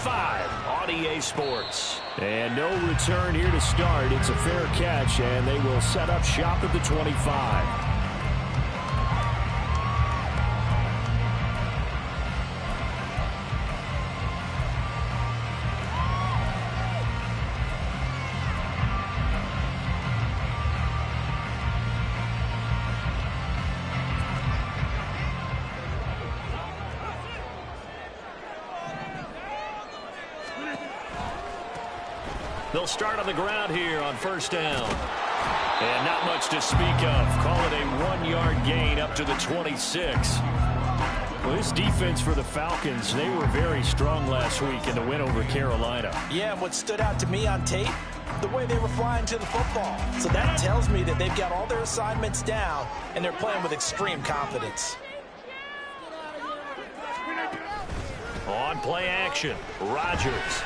25 on EA Sports. And no return here to start. It's a fair catch, and they will set up shop at the 25. They'll start on the ground here on first down. And not much to speak of. Call it a 1-yard gain up to the 26. Well, this defense for the Falcons, they were very strong last week in the win over Carolina. Yeah, and what stood out to me on tape, the way they were flying to the football. So that tells me that they've got all their assignments down, and they're playing with extreme confidence. On play action, Rodgers.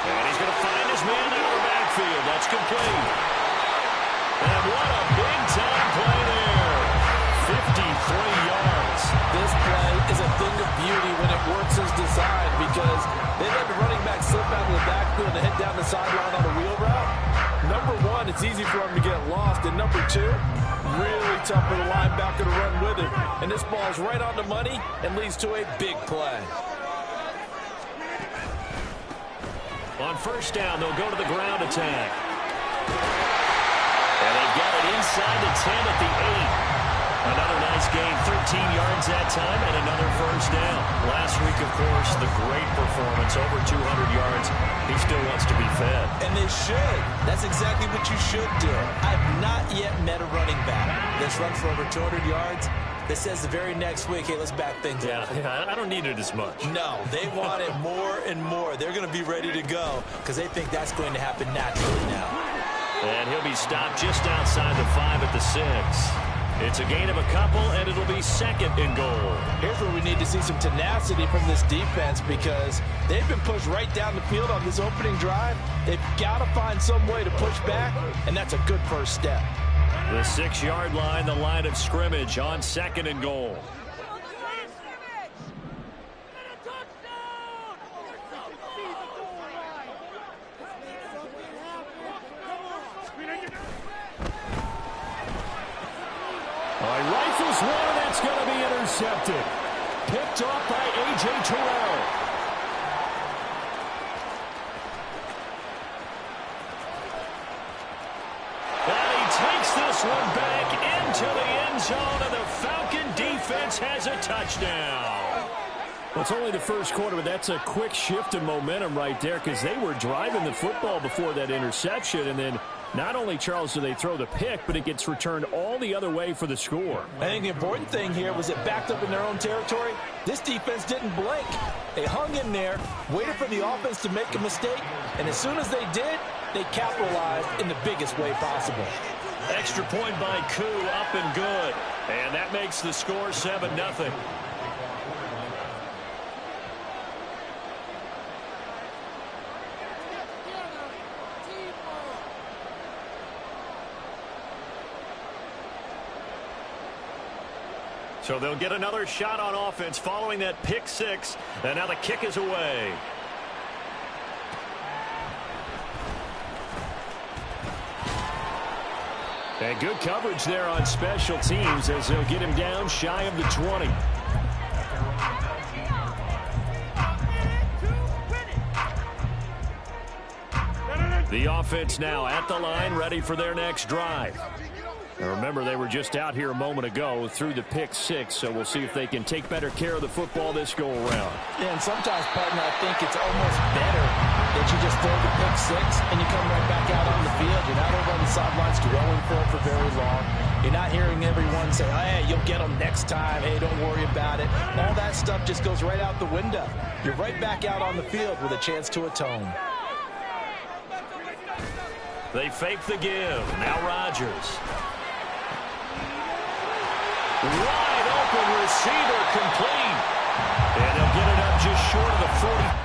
And he's going to find his man out of the backfield. That's complete. And what a big-time play there. 53 yards. This play is a thing of beauty when it works as designed because they let the running back slip out of the backfield and head down the sideline on a wheel route. Number one, it's easy for him to get lost. And number two, really tough for the linebacker to run with him. And this ball's right on the money and leads to a big play. On first down, they'll go to the ground attack. And they've got it inside the 10 at the 8. Another nice gain, 13 yards that time, and another first down. Last week, of course, the great performance, over 200 yards. He still wants to be fed. And they should. That's exactly what you should do. I've not yet met a running back that's run for over 200 yards that says the very next week, hey, let's back things up. Yeah, I don't need it as much. No, they want it more and more. They're going to be ready to go because they think that's going to happen naturally now. And he'll be stopped just outside the 5 at the 6. It's a gain of a couple, and it'll be second and goal. Here's where we need to see some tenacity from this defense because they've been pushed right down the field on this opening drive. They've got to find some way to push back, and that's a good first step. The 6-yard line, the line of scrimmage on second and goal. Rifles one, that's going to be intercepted. Picked off by A.J. Terrell. Takes this one back into the end zone, and the Falcon defense has a touchdown. Well, it's only the first quarter, but that's a quick shift in momentum right there because they were driving the football before that interception, and then not only, Charles, do they throw the pick, but it gets returned all the other way for the score. I think the important thing here was it backed up in their own territory. This defense didn't blink. They hung in there, waited for the offense to make a mistake, and as soon as they did, they capitalized in the biggest way possible. Extra point by Koo, up and good. And that makes the score 7-0. So they'll get another shot on offense following that pick 6. And now the kick is away. And good coverage there on special teams as they'll get him down shy of the 20. The offense now at the line, ready for their next drive. And remember, they were just out here a moment ago through the pick 6, so we'll see if they can take better care of the football this go-around. Yeah, and sometimes, partner, I think it's almost better that you just throw the pick 6 and you come right back out on the field. You're not over on the sidelines dwelling for it for very long. You're not hearing everyone say, hey, you'll get them next time. Hey, don't worry about it. All that stuff just goes right out the window. You're right back out on the field with a chance to atone. They fake the give. Now Rodgers. Wide open receiver complete. And they'll get it up just short of the 40.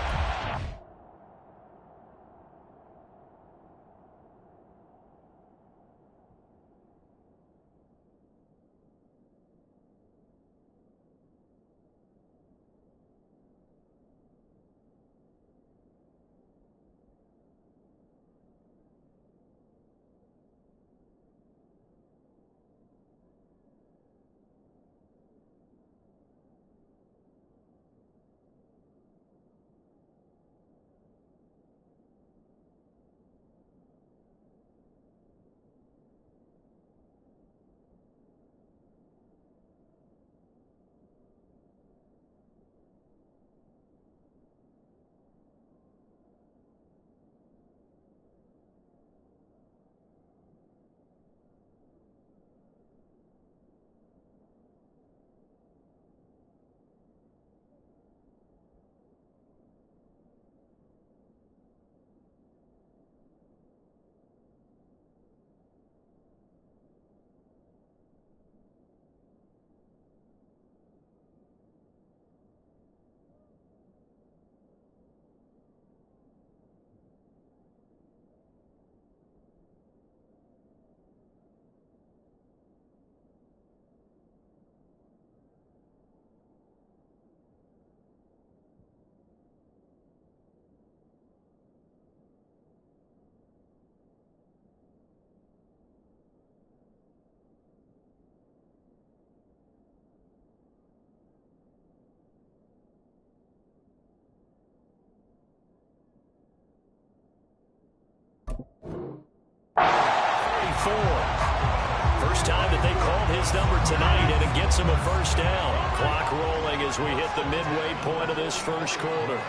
First time that they called his number tonight, and it gets him a first down. Clock rolling as we hit the midway point of this first quarter.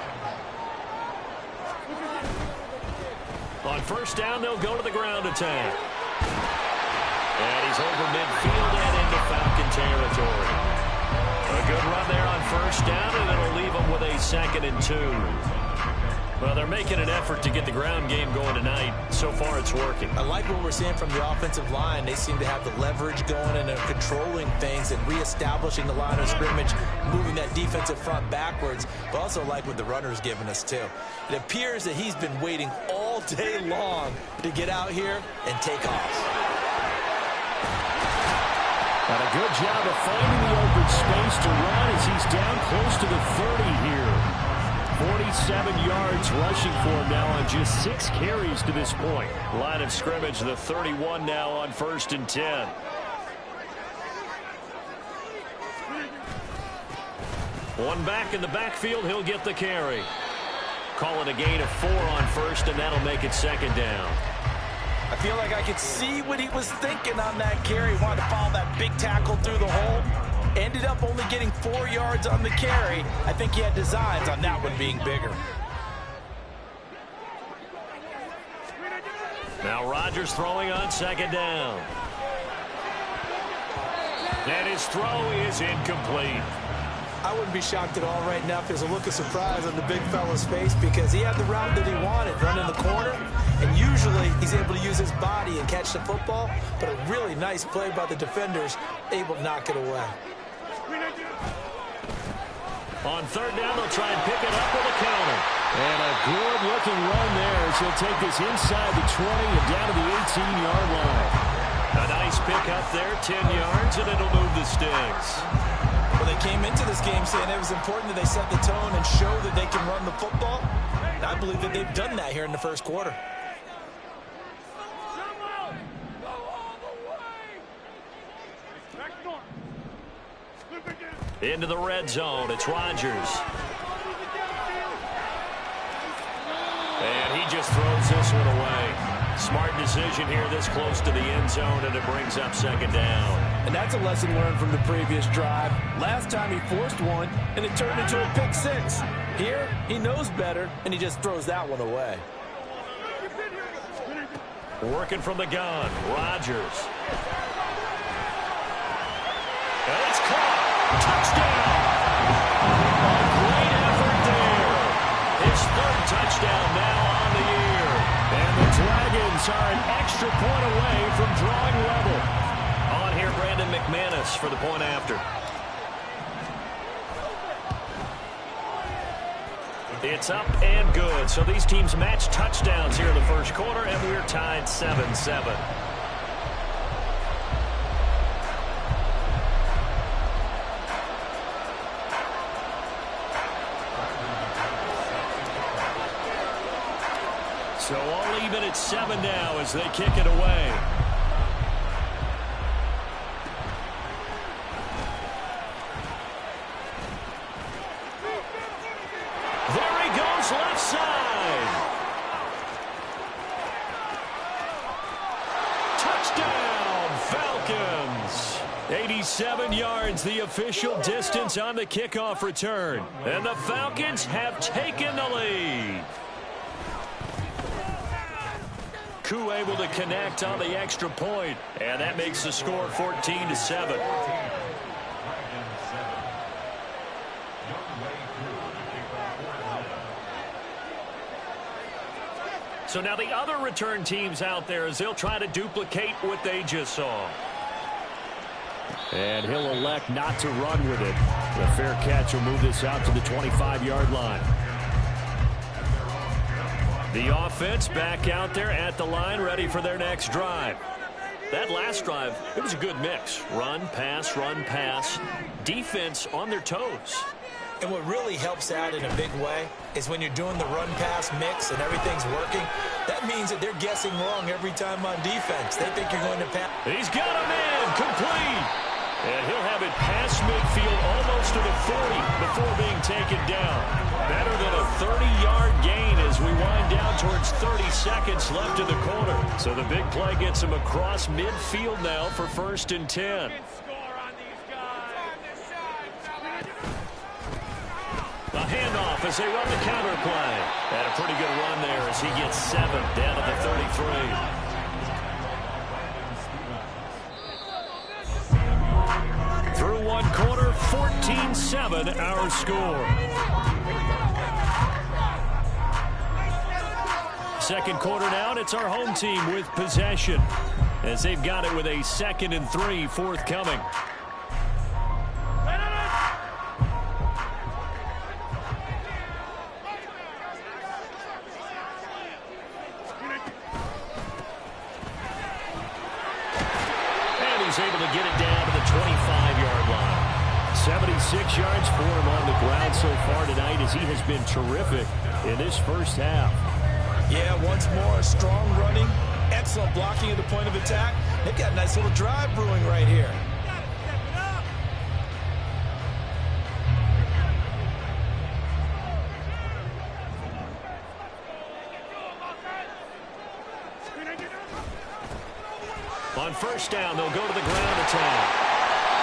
On first down, they'll go to the ground attack. And he's over midfield and into Falcon territory. A good run there on first down, and it'll leave them with a 2nd and 2. Well, they're making an effort to get the ground game going tonight. So far, it's working. I like what we're seeing from the offensive line. They seem to have the leverage going, and they're controlling things and reestablishing the line of scrimmage, moving that defensive front backwards. But also like what the runner's giving us, too. It appears that he's been waiting all day long to get out here and take off. Got a good job of finding the open space to run as he's down close to the 30 here. 47 yards rushing for him now on just 6 carries to this point. Line of scrimmage, the 31 now on 1st and 10. One back in the backfield, he'll get the carry. Call it a gain of 4 on first, and that'll make it 2nd down. I feel like I could see what he was thinking on that carry. He wanted to follow that big tackle through the hole. Ended up only getting 4 yards on the carry. I think he had designs on that one being bigger. Now Rodgers throwing on 2nd down. And his throw is incomplete. I wouldn't be shocked at all right now if there's a look of surprise on the big fella's face, because he had the route that he wanted, running the corner, and usually he's able to use his body and catch the football, but a really nice play by the defenders, able to knock it away. On 3rd down, they'll try and pick it up with a counter. And a good-looking run there as he'll take this inside the 20 and down to the 18-yard line. A nice pick up there, 10 yards, and it'll move the sticks. Well, they came into this game saying it was important that they set the tone and show that they can run the football. And I believe that they've done that here in the first quarter. Into the red zone, it's Rodgers. And he just throws this one away. Smart decision here this close to the end zone, and it brings up 2nd down. And that's a lesson learned from the previous drive. Last time he forced one, and it turned into a pick 6. Here, he knows better, and he just throws that one away. Working from the gun, Rodgers. And it's caught. Touchdown! A great effort there. His 3rd touchdown now on the year. And the Dragons are an extra point away from drawing level. On here, Brandon McManus for the point after. It's up and good. So these teams match touchdowns here in the first quarter, and we're tied 7-7. So all even at 7 now as they kick it away. There he goes, left side. Touchdown, Falcons. 87 yards, the official distance on the kickoff return. And the Falcons have taken the lead. Koo able to connect on the extra point, and that makes the score 14-7. So now the other return teams out there as they'll try to duplicate what they just saw. And he'll elect not to run with it. The fair catch will move this out to the 25-yard line. The offense back out there at the line, ready for their next drive. That last drive, it was a good mix. Run, pass, defense on their toes. And what really helps out in a big way is when you're doing the run-pass mix and everything's working, that means that they're guessing wrong every time on defense. They think you're going to pass. He's got him in, complete. And he'll have it past midfield almost to the 40 before being taken down. Better than a 30-yard gain as we wind down towards 30 seconds left in the quarter. So the big play gets him across midfield now for 1st and 10. A handoff as they run the counter play. And a pretty good run there as he gets 7 down to the 33. Through one quarter, 14-7 our score. Second quarter now, and it's our home team with possession as they've got it with a 2nd and 3 forthcoming. Able to get it down to the 25-yard line. 76 yards for him on the ground so far tonight as he has been terrific in this first half. Yeah, once more, strong running, excellent blocking at the point of attack. They've got a nice little drive brewing right here. On first down, they'll go to the ground attack.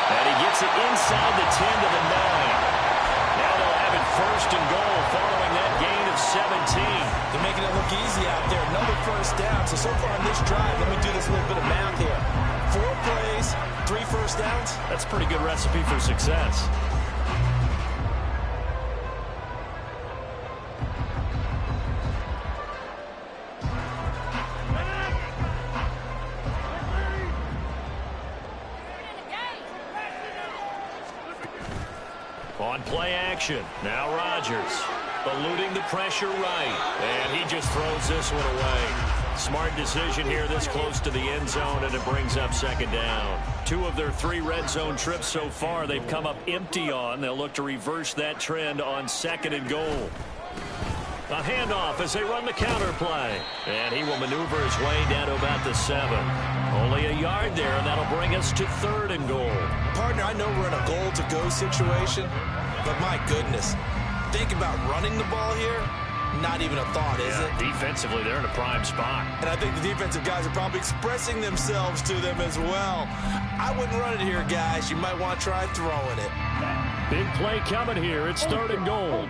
And he gets it inside the 10 to the 9. Now they'll have it 1st and goal following that gain of 17. They're making it look easy out there. Another first down. So far on this drive, let me do this little bit of math here. 4 plays, 3 first downs. That's a pretty good recipe for success. On play action, now Rodgers, eluding the pressure right, and he just throws this one away. Smart decision here this close to the end zone, and it brings up 2nd down. 2 of their 3 red zone trips so far they've come up empty on. They'll look to reverse that trend on 2nd and goal. A handoff as they run the counter play, and he will maneuver his way down to about the 7. Only a yard there, and that'll bring us to 3rd and goal. Partner, I know we're in a goal-to-go situation, but my goodness, think about running the ball here. Not even a thought, is it? Defensively, they're in a prime spot. And I think the defensive guys are probably expressing themselves to them as well. I wouldn't run it here, guys. You might want to try throwing it. Big play coming here. It's 3rd and goal.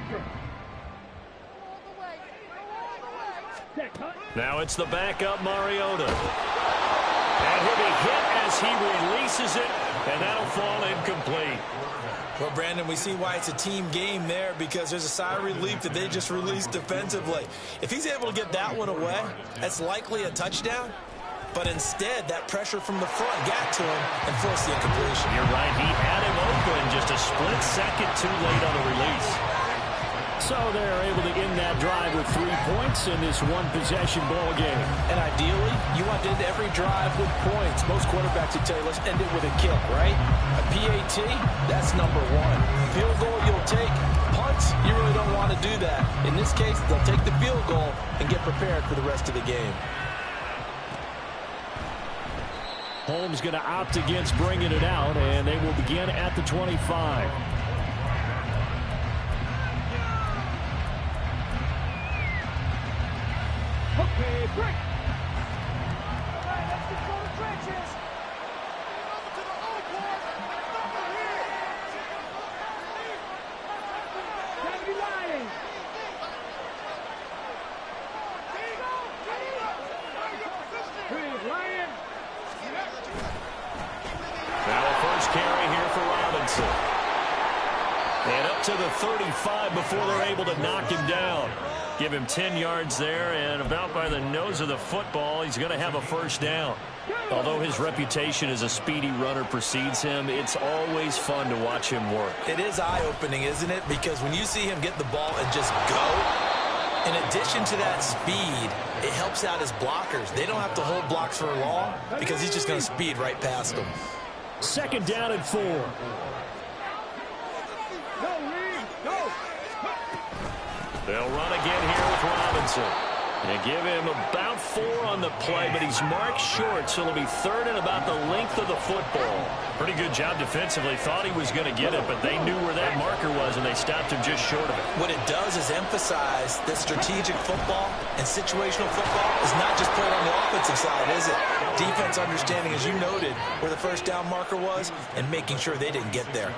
Now it's the backup, Mariota. And he'll be hit as he releases it, and that'll fall incomplete. Well, Brandon, we see why it's a team game there, because there's a sigh of relief that they just released defensively. If he's able to get that one away, that's likely a touchdown. But instead, that pressure from the front got to him and forced the incompletion. You're right. He had him open just a split second too late on the release. So they're able to end that drive with 3 points in this one-possession ball game. And ideally, you want to end every drive with points. Most quarterbacks would tell you, let's end it with a kick, right? A PAT, that's number 1. Field goal, you'll take. Punts, you really don't want to do that. In this case, they'll take the field goal and get prepared for the rest of the game. Holmes going to opt against bringing it out, and they will begin at the 25. Okay, break. All right, let's get going to trenches. Over to the old board. Over here. Can't be lying. Breathe, Ryan. Now a first carry here for Robinson. And up to the 35 before they're able to knock him down. Give him 10 yards there, and about by the nose of the football, he's going to have a first down. Although his reputation as a speedy runner precedes him, it's always fun to watch him work. It is eye-opening, isn't it? Because when you see him get the ball and just go, in addition to that speed, it helps out his blockers. They don't have to hold blocks for long because he's just going to speed right past them. 2nd down and 4. They'll run again here with Robinson. And give him about 4 on the play, but he's marked short, so it'll be 3rd and about the length of the football. Pretty good job defensively. Thought he was going to get it, but they knew where that marker was, and they stopped him just short of it. What it does is emphasize that strategic football and situational football is not just played on the offensive side, is it? Defense understanding, as you noted, where the first down marker was and making sure they didn't get there.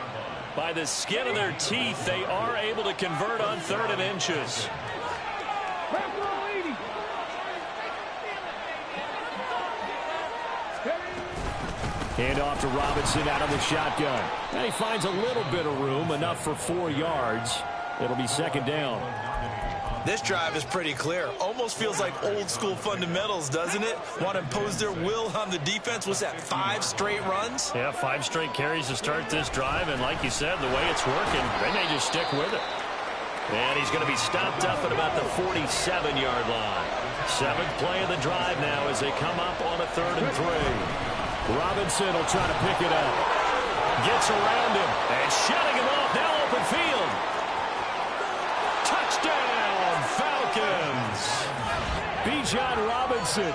By the skin of their teeth, they are able to convert on 3rd and inches. Hand off to Robinson out of the shotgun. And he finds a little bit of room, enough for 4 yards. It'll be 2nd down. This drive is pretty clear. Almost feels like old school fundamentals, doesn't it? Want to impose their will on the defense. Was that 5 straight runs? Yeah, 5 straight carries to start this drive, and like you said, the way it's working, they may just stick with it. And he's going to be stopped up at about the 47-yard line. 7th play of the drive now as they come up on a 3rd and 3. Robinson will try to pick it up. Gets around him and shutting him off. Now open field. Touchdown, Falcons. Bijan Robinson,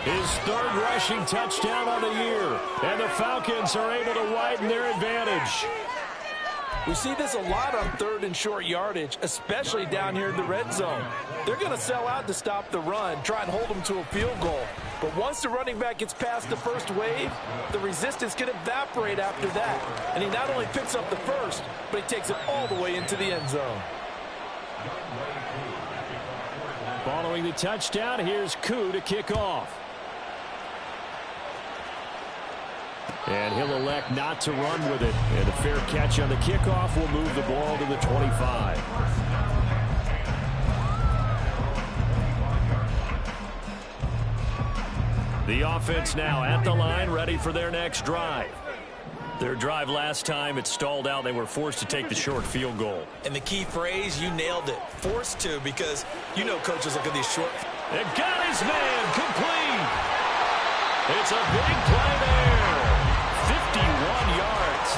his 3rd rushing touchdown on the year. And the Falcons are able to widen their advantage. We see this a lot on 3rd and short yardage, especially down here in the red zone. They're going to sell out to stop the run, try and hold them to a field goal. But once the running back gets past the first wave, the resistance can evaporate after that. And he not only picks up the first, but he takes it all the way into the end zone. Following the touchdown, here's Koo to kick off. And he'll elect not to run with it. And a fair catch on the kickoff will move the ball to the 25. The offense now at the line, ready for their next drive. Their drive last time, it stalled out. They were forced to take the short field goal. And the key phrase, you nailed it. Forced to, because you know coaches look at these short. It got his man complete. It's a big play there. 51 yards.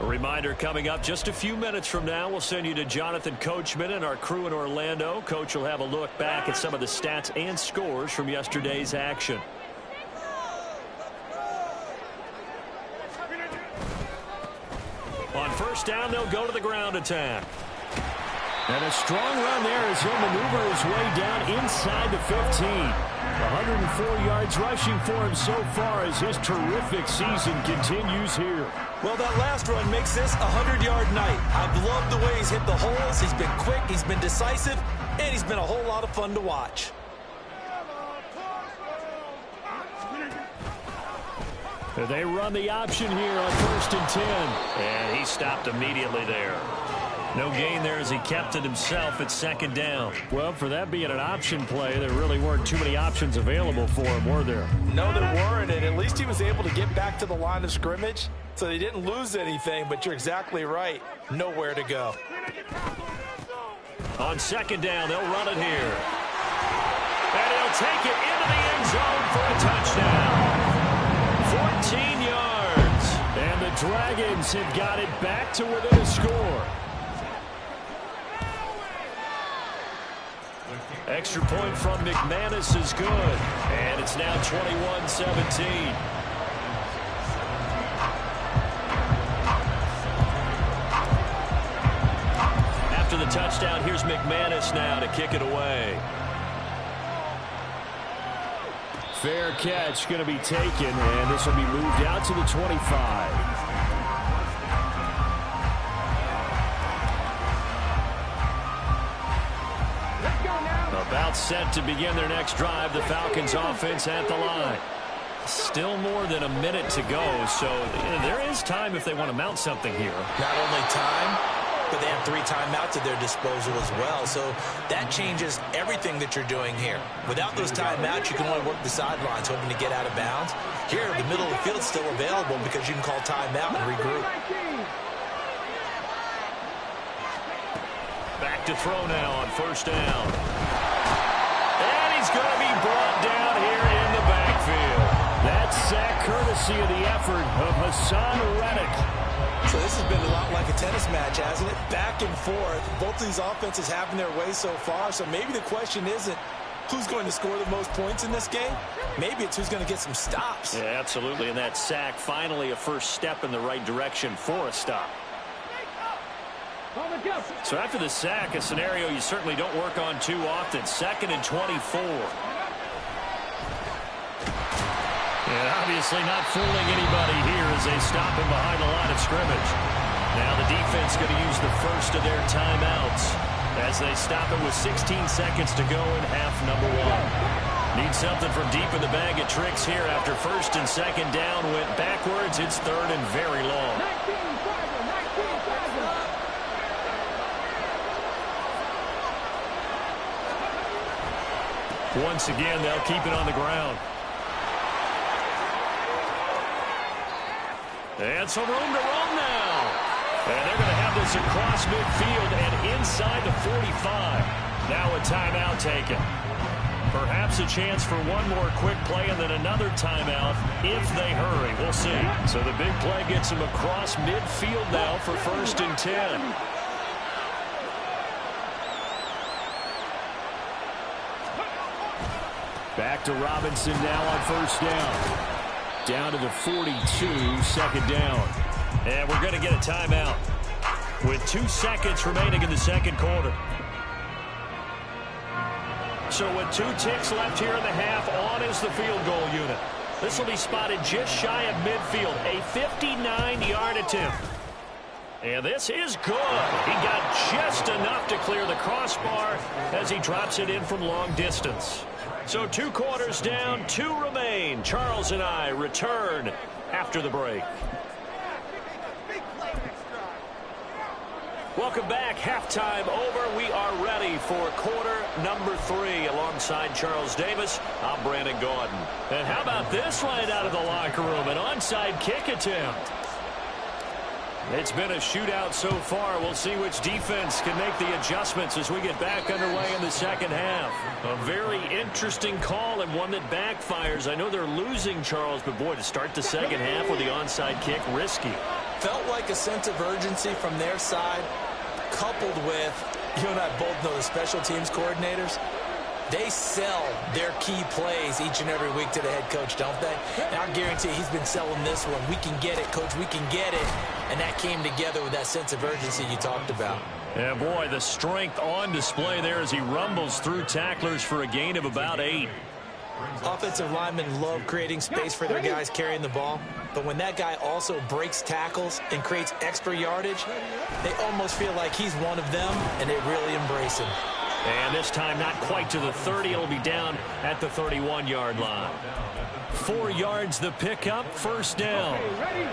A reminder coming up just a few minutes from now, we'll send you to Jonathan Coachman and our crew in Orlando. Coach will have a look back at some of the stats and scores from yesterday's action. On 1st down, they'll go to the ground attack. And a strong run there as he'll maneuver his way down inside the 15. 104 yards rushing for him so far as his terrific season continues here. Well, that last run makes this a 100-yard night. I've loved the way he's hit the holes. He's been quick, he's been decisive, and he's been a whole lot of fun to watch. They run the option here on 1st and 10. And he stopped immediately there. No gain there as he kept it himself at 2nd down. Well, for that being an option play, there really weren't too many options available for him, were there? No, there weren't, and at least he was able to get back to the line of scrimmage, so they didn't lose anything, but you're exactly right. Nowhere to go. On 2nd down, they'll run it here. And he'll take it into the end zone for a touchdown. 14 yards. And the Dragons have got it back to within a score. Extra point from McManus is good. And it's now 21-17. After the touchdown, here's McManus now to kick it away. Fair catch going to be taken, and this will be moved out to the 25. About set to begin their next drive, the Falcons offense at the line. Still more than a minute to go, so there is time if they want to mount something here. Not only time, but they have 3 timeouts at their disposal as well, so that changes everything that you're doing here. Without those timeouts, you can only work the sidelines, hoping to get out of bounds. Here, the middle of the field's still available because you can call timeout and regroup. Back to throw now on 1st down. And he's going to be brought down here in the backfield. That sack courtesy of the effort of Hassan Reddick. So this has been a lot like a tennis match, hasn't it? Back and forth. Both of these offenses having their way so far. So maybe the question isn't who's going to score the most points in this game. Maybe it's who's going to get some stops. Yeah, absolutely. And that sack, finally a first step in the right direction for a stop. So after the sack, a scenario you certainly don't work on too often. 2nd and 24. And obviously not fooling anybody here as they stop him behind the line of scrimmage. Now the defense going to use the first of their timeouts as they stop it with 16 seconds to go in half number 1. Need something from deep in the bag of tricks here after 1st and 2nd down went backwards. It's 3rd and very long. Once again, they'll keep it on the ground. And some room to run now. And they're going to have this across midfield and inside the 45. Now a timeout taken. Perhaps a chance for one more quick play and then another timeout if they hurry. We'll see. So the big play gets them across midfield now for 1st and 10. Back to Robinson now on 1st down. Down to the 42, 2nd down. And we're going to get a timeout with 2 seconds remaining in the 2nd quarter. So with 2 ticks left here in the half, on is the field goal unit. This will be spotted just shy of midfield, a 59-yard attempt. And this is good. He got just enough to clear the crossbar as he drops it in from long distance. So 2 quarters down, 2 remain. Charles and I return after the break. Welcome back. Halftime over. We are ready for quarter number 3. Alongside Charles Davis, I'm Brandon Gaudin. And how about this right out of the locker room? An onside kick attempt. It's been a shootout so far. We'll see which defense can make the adjustments as we get back underway in the 2nd half. A very interesting call and one that backfires. I know they're losing, Charles, but boy, to start the 2nd half with the onside kick, risky. Felt like a sense of urgency from their side, coupled with, you and I both know the special teams coordinators. They sell their key plays each and every week to the head coach, don't they? And I guarantee he's been selling this one. We can get it, coach. We can get it. And that came together with that sense of urgency you talked about. Yeah, boy, the strength on display there as he rumbles through tacklers for a gain of about 8. Offensive linemen love creating space for their guys carrying the ball. But when that guy also breaks tackles and creates extra yardage, they almost feel like he's one of them, and they really embrace him. And this time not quite to the 30. It'll be down at the 31-yard line. 4 yards the pickup, 1st down. Okay, ready?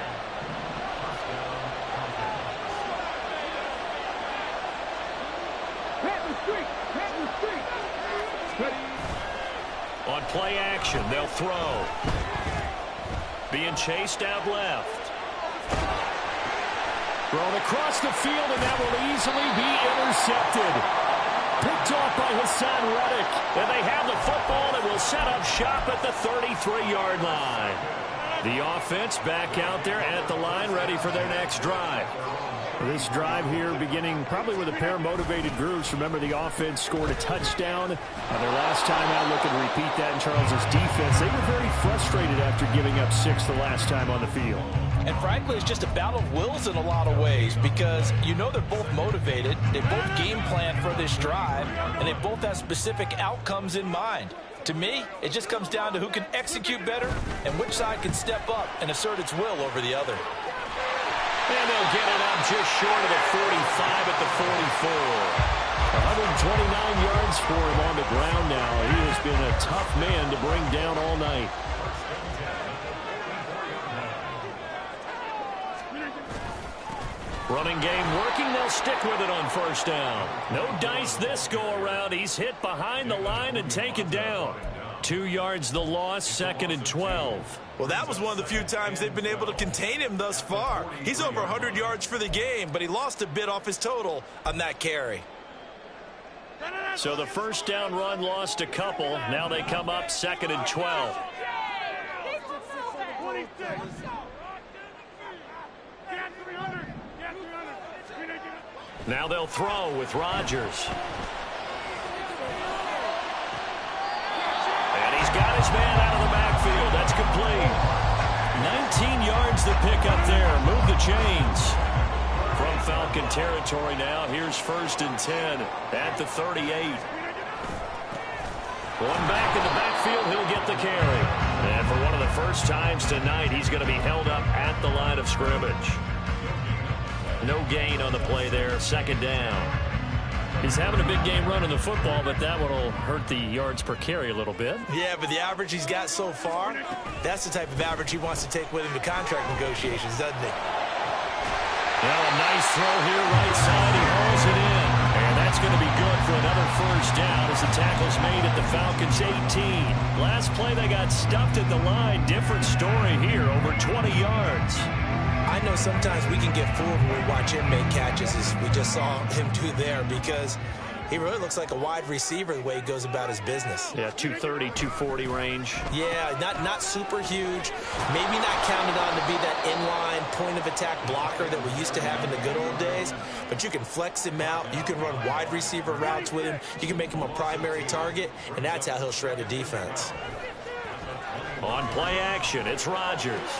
On play action, they'll throw. Being chased out left. Thrown across the field, and that will easily be intercepted. Picked off by Hassan Reddick. And they have the football and will set up shop at the 33-yard line. The offense back out there at the line, ready for their next drive. This drive here beginning probably with a pair of motivated groups. Remember, the offense scored a touchdown on their last time out. Looking to repeat that in Charles's defense. They were very frustrated after giving up 6 the last time on the field. And frankly, it's just a battle of wills in a lot of ways because you know they're both motivated. They both game plan for this drive, and they both have specific outcomes in mind. To me, it just comes down to who can execute better and which side can step up and assert its will over the other. And they'll get it up just short of the 45 at the 44. 129 yards for him on the ground now. He has been a tough man to bring down all night. Running game working. They'll stick with it on 1st down. No dice this go around. He's hit behind the line and taken down. 2 yards the loss, 2nd and 12. Well, that was one of the few times they've been able to contain him thus far. He's over 100 yards for the game, but he lost a bit off his total on that carry. So the 1st down run lost a couple. Now they come up 2nd and 12. Now they'll throw with Rodgers. And he's got his man out of the backfield. That's complete. 19 yards to pick up there. Move the chains. From Falcon territory now, here's 1st and 10 at the 38. One back in the backfield, he'll get the carry. And for one of the first times tonight, he's going to be held up at the line of scrimmage. No gain on the play there, 2nd down. He's having a big game running the football, but that one will hurt the yards per carry a little bit. Yeah, but the average he's got so far, that's the type of average he wants to take with him to contract negotiations, doesn't he? Well, a nice throw here, right side. He hauls it in. And that's going to be good for another 1st down as the tackle's made at the Falcons' 18. Last play, they got stuffed at the line. Different story here, over 20 yards. I know sometimes we can get fooled when we watch him make catches, as we just saw him do there, because he really looks like a wide receiver the way he goes about his business. Yeah, 230, 240 range. Yeah, not super huge. Maybe not counted on to be that inline point-of-attack blocker that we used to have in the good old days. But you can flex him out. You can run wide receiver routes with him. You can make him a primary target, and that's how he'll shred a defense. On play action, it's Rodgers.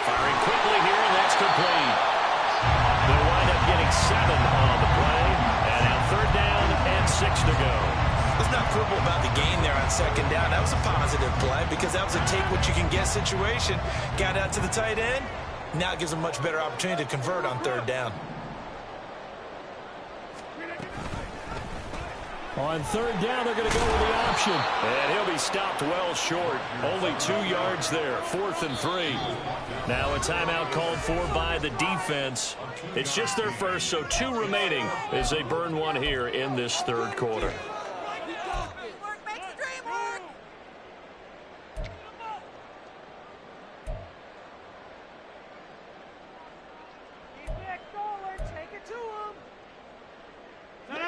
Firing quickly here, and that's complete. They'll wind up getting 7 on the play. And now 3rd down and 6 to go. Let's not quibble about the gain there on 2nd down. That was a positive play because that was a take-what-you-can-get situation. Got out to the tight end. Now it gives them a much better opportunity to convert on 3rd down. On 3rd down, they're going to go with the option. And he'll be stopped well short. Only 2 yards there. 4th and 3. Now a timeout called for by the defense. It's just their first, so 2 remaining as they burn one here in this 3rd quarter.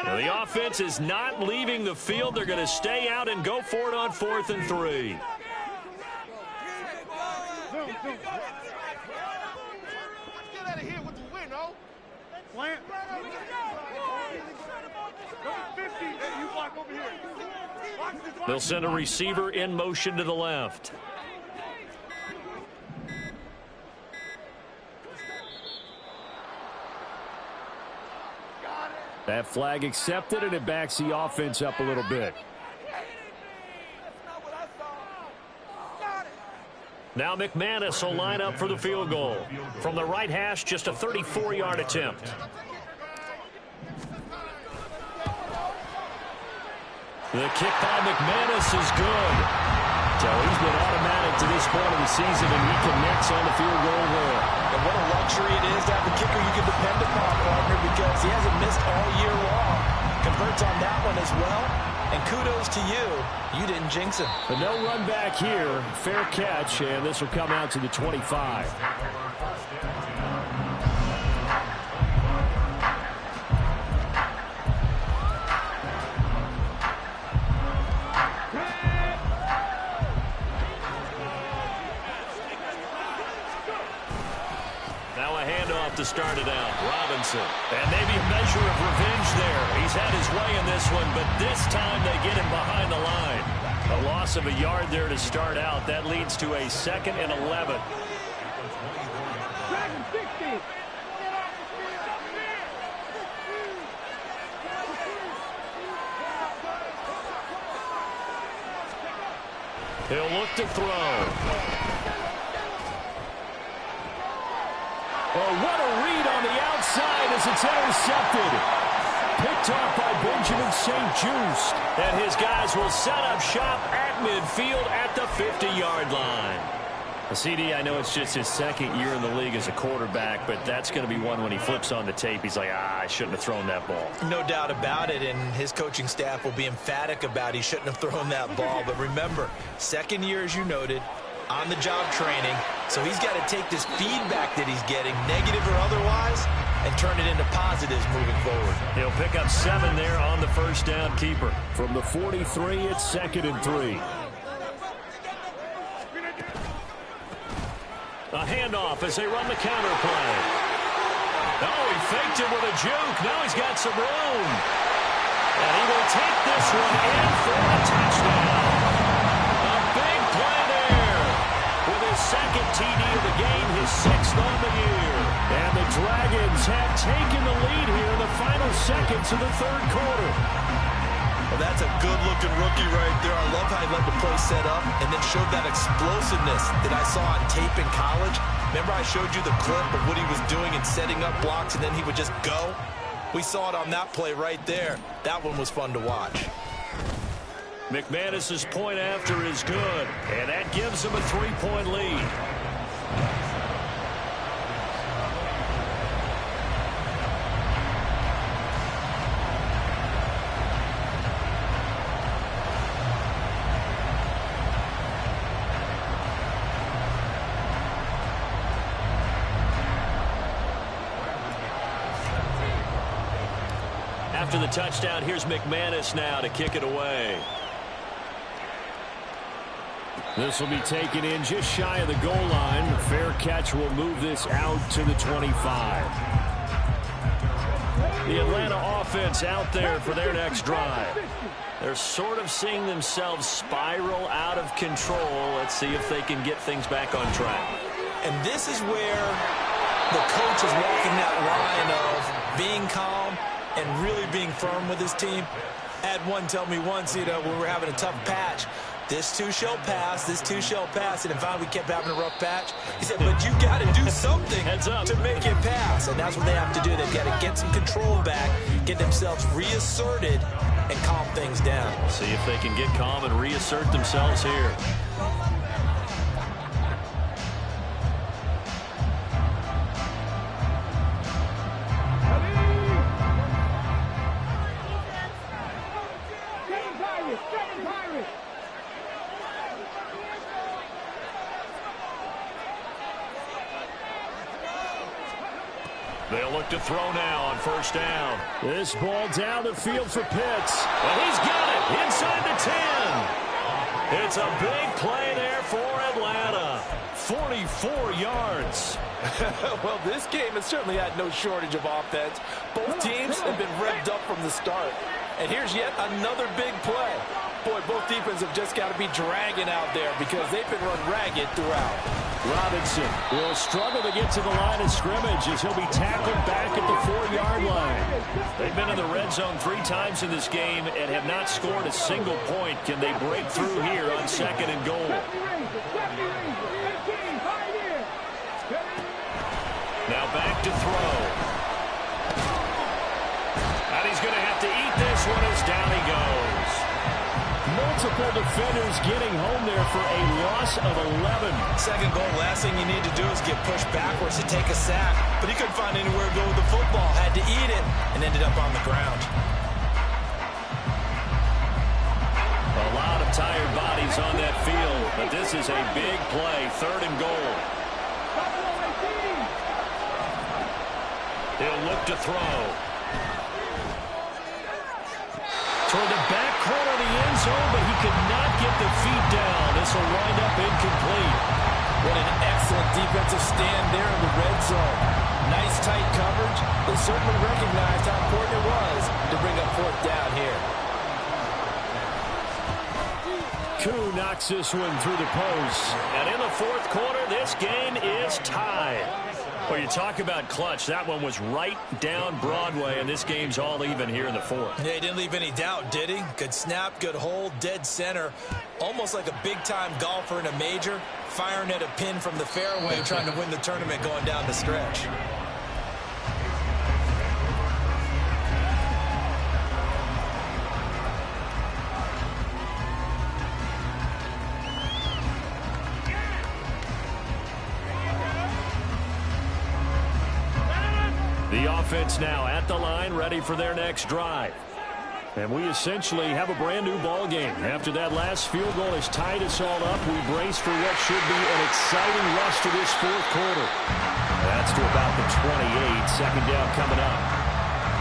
The offense is not leaving the field. They're going to stay out and go for it on 4th and 3. They'll send a receiver in motion to the left. That flag accepted, and it backs the offense up a little bit. Now McManus will line up for the field goal. From the right hash, just a 34-yard attempt. The kick by McManus is good. So he's been automatic to this point of the season, and he connects on the field goal there. And what a luxury it is to have a kicker you can depend upon, partner, because he hasn't missed all year long. Converts on that one as well. And kudos to you. You didn't jinx him. But no run back here. Fair catch, and this will come out to the 25. To start it out, Robinson. And maybe a measure of revenge there. He's had his way in this one, but this time they get him behind the line. A loss of a yard there to start out. That leads to a 2nd and 11. He'll look to throw. Oh, what a read on the outside as it's intercepted. Picked off by Benjamin St. Just. And his guys will set up shop at midfield at the 50-yard line. CD, I know it's just his 2nd year in the league as a quarterback, but that's going to be one when he flips on the tape. He's like, I shouldn't have thrown that ball. No doubt about it, and his coaching staff will be emphatic about he shouldn't have thrown that ball. But remember, 2nd year, as you noted, on-the-job training. So he's got to take this feedback that he's getting, negative or otherwise, and turn it into positives moving forward. He'll pick up 7 there on the 1st down keeper. From the 43, it's 2nd and 3. A handoff as they run the counter play. Oh, he faked it with a juke. Now he's got some room. And he will take this one in for a touchdown. A big play there. With his second TD of the game, his 6th on the year. And the Dragons have taken the lead here in the final seconds of the third quarter. Well, that's a good-looking rookie right there. I love how he let the play set up and then showed that explosiveness that I saw on tape in college. Remember I showed you the clip of what he was doing and setting up blocks, and then he would just go? We saw it on that play right there. That one was fun to watch. McManus's point after is good, and that gives him a 3-point lead. After the touchdown, here's McManus now to kick it away. This will be taken in just shy of the goal line. The fair catch will move this out to the 25. The Atlanta offense out there for their next drive. They're sort of seeing themselves spiral out of control. Let's see if they can get things back on track. And this is where the coach is walking that line of being calm and really being firm with his team. I had one tell me once, when we were having a tough patch, this too shall pass, this too shall pass. And finally we kept having a rough patch. He said, but you got to do something to make it pass. And that's what they have to do. They've got to get some control back, get themselves reasserted, and calm things down. See if they can get calm and reassert themselves here. They'll look to throw now on first down. This ball down the field for Pitts. And he's got it inside the 10. It's a big play there for Atlanta. 44 yards. Well, this game has certainly had no shortage of offense. Both teams have been revved up from the start. And here's yet another big play. Boy, both defenses have just got to be dragging out there because they've been run ragged throughout. Robinson will struggle to get to the line of scrimmage as he'll be tackled back at the 4-yard line. They've been in the red zone 3 times in this game and have not scored a single point. Can they break through here on 2nd and goal? Now back to throw. And he's going to have to eat this one as down he goes. Multiple defenders getting home there for a loss of 11. Second goal, last thing you need to do is get pushed backwards to take a sack. But he couldn't find anywhere to go with the football. Had to eat it and ended up on the ground. A lot of tired bodies on that field, but this is a big play, 3rd and goal. He'll look to throw. Toward the back corner of the end zone, but he could not get the feet down. This will wind up incomplete. What an excellent defensive stand there in the red zone. Nice tight coverage. They certainly recognized how important it was to bring up 4th down here. Koo knocks this one through the post. And in the 4th quarter, this game is tied. Well, you talk about clutch. That one was right down Broadway, and this game's all even here in the 4th. Yeah, he didn't leave any doubt, did he? Good snap, good hold, dead center. Almost like a big-time golfer in a major, firing at a pin from the fairway, trying to win the tournament going down the stretch. The offense now at the line, ready for their next drive. And we essentially have a brand-new ball game. After that last field goal has tied us all up, we brace for what should be an exciting rest of this 4th quarter. That's to about the 28. 2nd down coming up.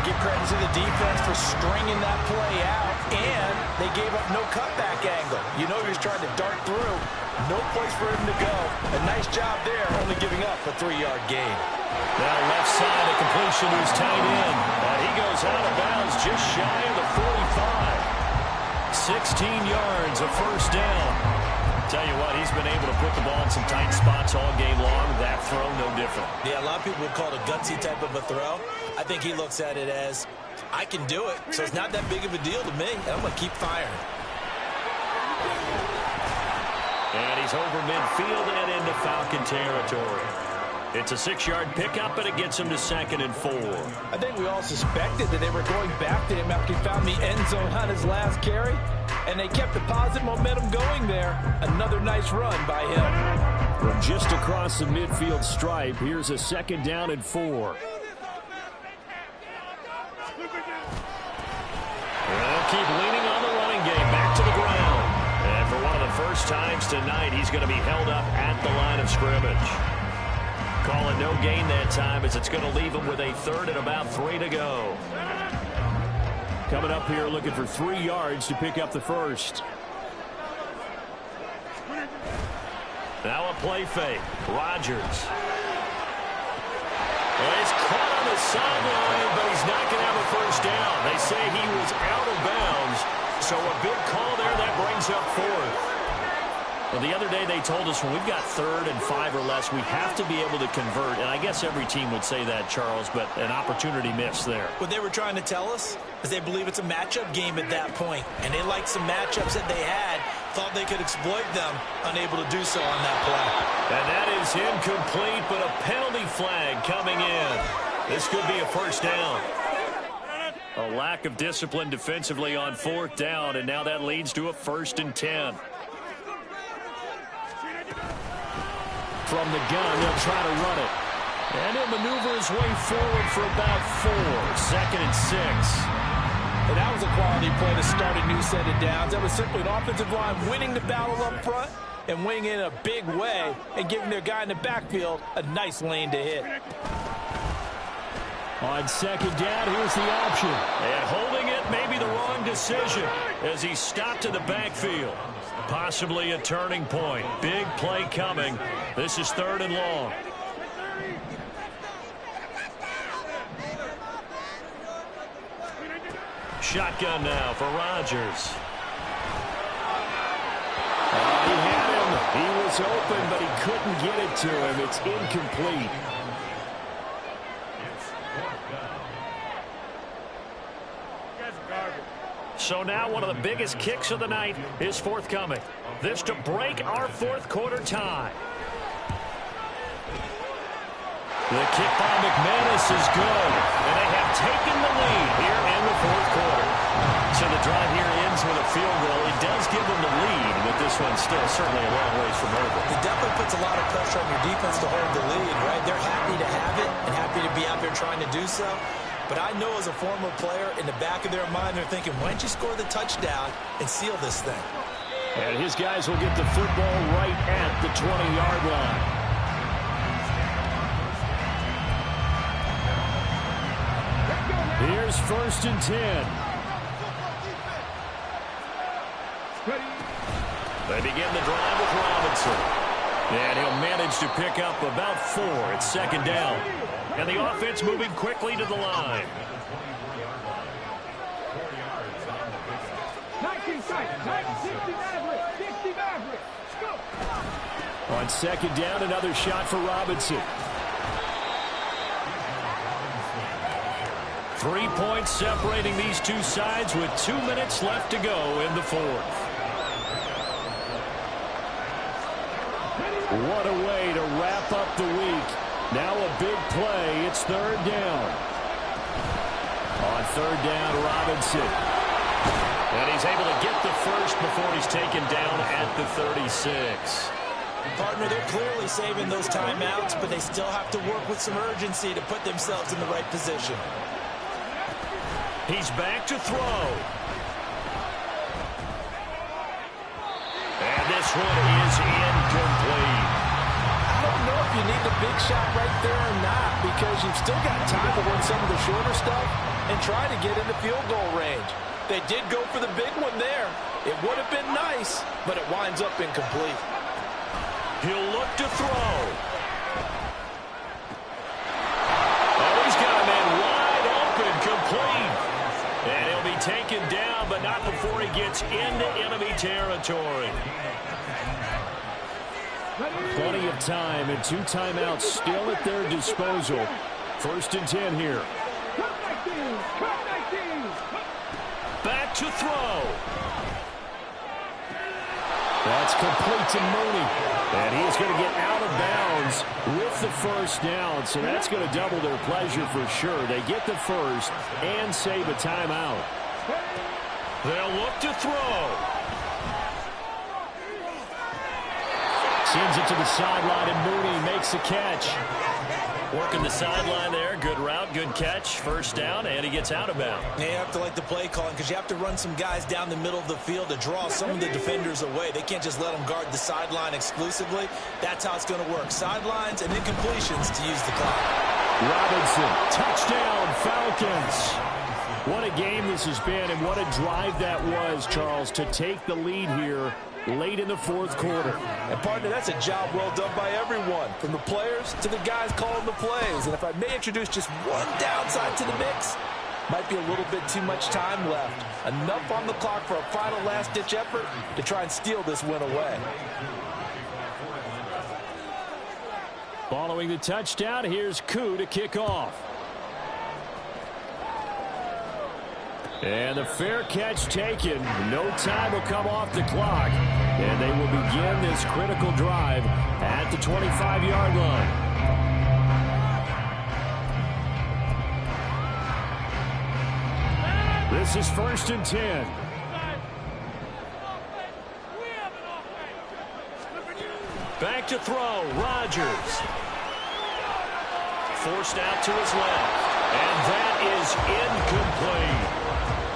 Give credit to the defense for stringing that play out, and they gave up no cutback angle. You know he was trying to dart through. No place for him to go. A nice job there, only giving up a 3-yard gain. Now left side, a completion to his tight end. And he goes out of bounds just shy of the 45. 16 yards, a first down. Tell you what, he's been able to put the ball in some tight spots all game long. That throw, no different. Yeah, a lot of people would call it a gutsy type of a throw. I think he looks at it as, I can do it, so it's not that big of a deal to me. I'm going to keep firing. And he's over midfield and into Falcon territory. It's a 6-yard pickup, and it gets him to 2nd and 4. I think we all suspected that they were going back to him after he found the end zone on his last carry, and they kept the positive momentum going there. Another nice run by him. From just across the midfield stripe, here's a 2nd down and 4. They'll keep leaning on the running game, back to the ground. And for one of the first times tonight, he's going to be held up at the line of scrimmage. Call it no gain that time, as it's going to leave him with a 3rd and about 3 to go. Coming up here looking for 3 yards to pick up the first. Now a play fake. Rodgers. Well, he's caught on the sideline, but he's not going to have a first down. They say he was out of bounds, so a big call there. That brings up 4th. Well, the other day they told us when we've got 3rd and 5 or less, we have to be able to convert. And I guess every team would say that, Charles, but an opportunity missed there. What they were trying to tell us is they believe it's a matchup game at that point. And they liked some matchups that they had, thought they could exploit them, unable to do so on that play. And that is incomplete, but a penalty flag coming in. This could be a first down. A lack of discipline defensively on 4th down, and now that leads to a 1st and 10. From the gun, they'll try to run it. And he'll maneuver his way forward for about 4. 2nd and 6. And that was a quality play to start a new set of downs. That was simply an offensive line winning the battle up front and winning in a big way and giving their guy in the backfield a nice lane to hit. On 2nd down, here's the option. And holding it may be the wrong decision as he stopped in the backfield. Possibly a turning point. Big play coming. This is 3rd and long. Shotgun now for Rodgers. He had him. He was open, but he couldn't get it to him. It's incomplete. So now one of the biggest kicks of the night is forthcoming. This to break our 4th quarter tie. The kick by McManus is good, and they have taken the lead here in the 4th quarter. So the drive here ends with a field goal. It does give them the lead, but this one's still certainly a long ways from over. It definitely puts a lot of pressure on your defense to hold the lead, right? They're happy to have it and happy to be out there trying to do so. But I know as a former player, in the back of their mind, they're thinking, why don't you score the touchdown and seal this thing? And his guys will get the football right at the 20-yard line. Here's 1st and 10. They begin the drive with Robinson. And he'll manage to pick up about 4. It's 2nd down. And the offense moving quickly to the line. 60 Maverick. On 2nd down, another shot for Robinson. 3 points separating these two sides with 2 minutes left to go in the 4th. What a way to wrap up the week. Now a big play. It's 3rd down. On 3rd down, Robinson. And he's able to get the first before he's taken down at the 36. Partner, they're clearly saving those timeouts, but they still have to work with some urgency to put themselves in the right position. He's back to throw. And this one is incomplete. I don't know if you need the big shot right there or not, because you've still got time to run some of the shorter stuff and try to get into field goal range. They did go for the big one there. It would have been nice, but it winds up incomplete. He'll look to throw. Oh, he's got a man wide open, complete. And he'll be taken down, but not before he gets into enemy territory. Plenty of time and 2 timeouts still at their disposal. 1st and 10 here. Back to throw. That's complete to Mooney. And he is going to get out of bounds with the 1st down. So that's going to double their pleasure for sure. They get the 1st and save a timeout. They'll look to throw. Sends it to the sideline, and Mooney makes a catch. Working the sideline there. Good route, good catch. 1st down, and he gets out of bounds. Yeah, you have to like the play calling because you have to run some guys down the middle of the field to draw some of the defenders away. They can't just let them guard the sideline exclusively. That's how it's going to work. Sidelines and incompletions to use the clock. Robinson, touchdown, Falcons. What a game this has been, and what a drive that was, Charles, to take the lead here late in the 4th quarter. And, partner, that's a job well done by everyone, from the players to the guys calling the plays. And if I may introduce just one downside to the mix, might be a little bit too much time left. Enough on the clock for a final last-ditch effort to try and steal this win away. Following the touchdown, here's Koo to kick off. And the fair catch taken. No time will come off the clock. And they will begin this critical drive at the 25-yard line. This is 1st and 10. Back to throw. Rodgers. Forced out to his left. And that is incomplete.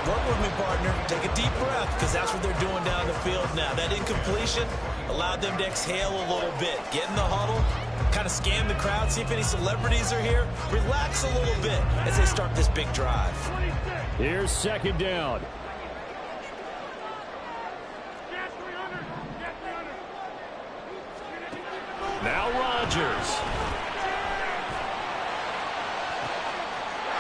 Work with me, partner. Take a deep breath because that's what they're doing down the field now. That incompletion allowed them to exhale a little bit. Get in the huddle, kind of scan the crowd, see if any celebrities are here. Relax a little bit as they start this big drive. Here's 2nd down. Now Rodgers.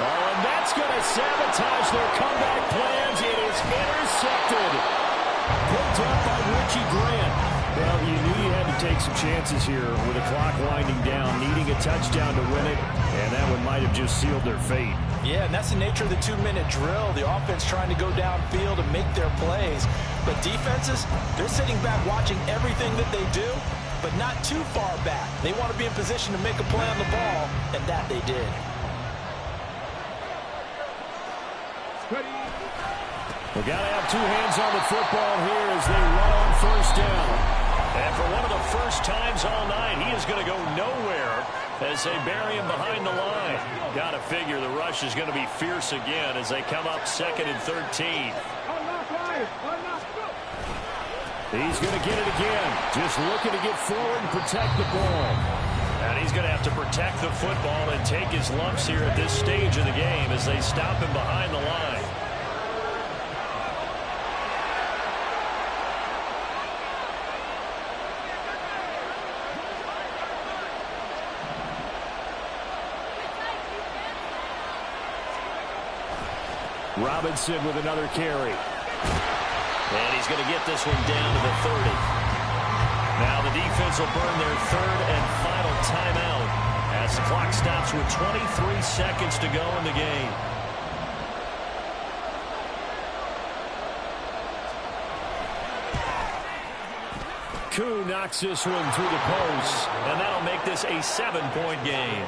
Oh, and that's going to sabotage their comeback plans. It is intercepted. Picked up by Richie Grant. Well, you knew you had to take some chances here with the clock winding down, needing a touchdown to win it, and that one might have just sealed their fate. Yeah, and that's the nature of the 2-minute drill. The offense trying to go downfield and make their plays. But defenses, they're sitting back watching everything that they do, but not too far back. They want to be in position to make a play on the ball, and that they did. We've got to have 2 hands on the football here as they run on 1st down. And for one of the first times all night, he is going to go nowhere as they bury him behind the line. Got to figure the rush is going to be fierce again as they come up 2nd and 13. He's going to get it again. Just looking to get forward and protect the ball. And he's going to have to protect the football and take his lumps here at this stage of the game as they stop him behind the line. Robinson with another carry. And he's going to get this one down to the 30. Now the defense will burn their 3rd and final timeout as the clock stops with 23 seconds to go in the game. Koo knocks this one through the post. And that'll make this a 7-point game.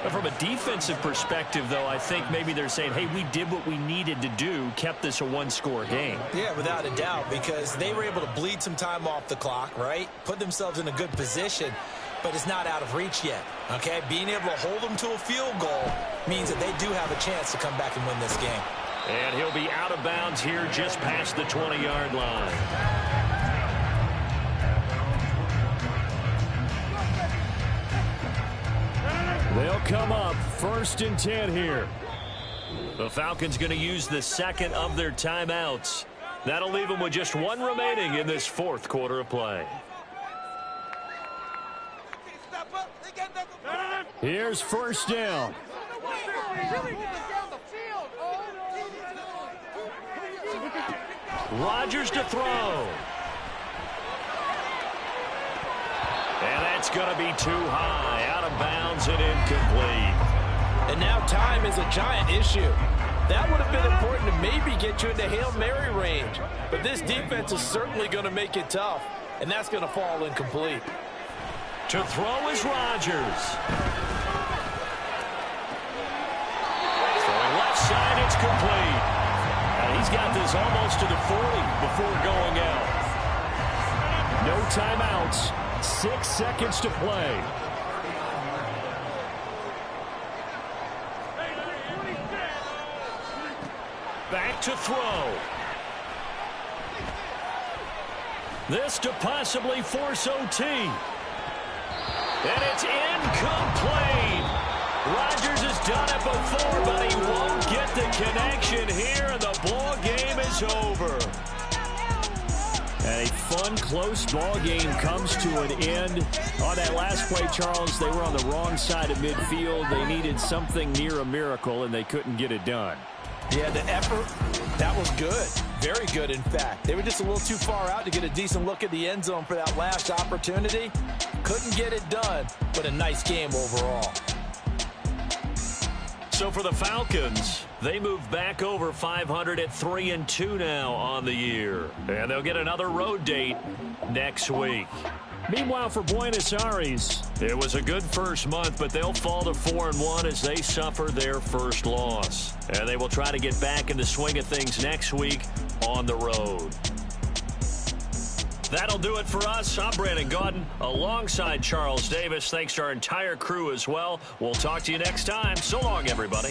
But from a defensive perspective, though, I think maybe they're saying, hey, we did what we needed to do, kept this a 1-score game. Yeah, without a doubt, because they were able to bleed some time off the clock, right? Put themselves in a good position, but it's not out of reach yet, okay? Being able to hold them to a field goal means that they do have a chance to come back and win this game. And he'll be out of bounds here just past the 20-yard line. They'll come up 1st and 10 here. The Falcons going to use the 2nd of their timeouts. That'll leave them with just 1 remaining in this 4th quarter of play. Here's first down. Rodgers to throw. And that's going to be too high, out of bounds and incomplete. And now time is a giant issue. That would have been important to maybe get you into Hail Mary range. But this defense is certainly going to make it tough. And that's going to fall incomplete. To throw is Rodgers. Throwing left side, it's complete. And he's got this almost to the 40 before going out. No timeouts. 6 seconds to play. Back to throw. This to possibly force OT. And it's incomplete. Rodgers has done it before, but he won't get the connection here, and the ball game is over. And a fun, close ball game comes to an end. On that last play, Charles, they were on the wrong side of midfield. They needed something near a miracle, and they couldn't get it done. Yeah, the effort, that was good. Very good, in fact. They were just a little too far out to get a decent look at the end zone for that last opportunity. Couldn't get it done, but a nice game overall. So for the Falcons, they move back over 500 at 3-2 now on the year. And they'll get another road date next week. Meanwhile, for Buenos Aires, it was a good first month, but they'll fall to 4-1 as they suffer their first loss. And they will try to get back in the swing of things next week on the road. That'll do it for us. I'm Brandon Gaudin alongside Charles Davis. Thanks to our entire crew as well. We'll talk to you next time. So long, everybody.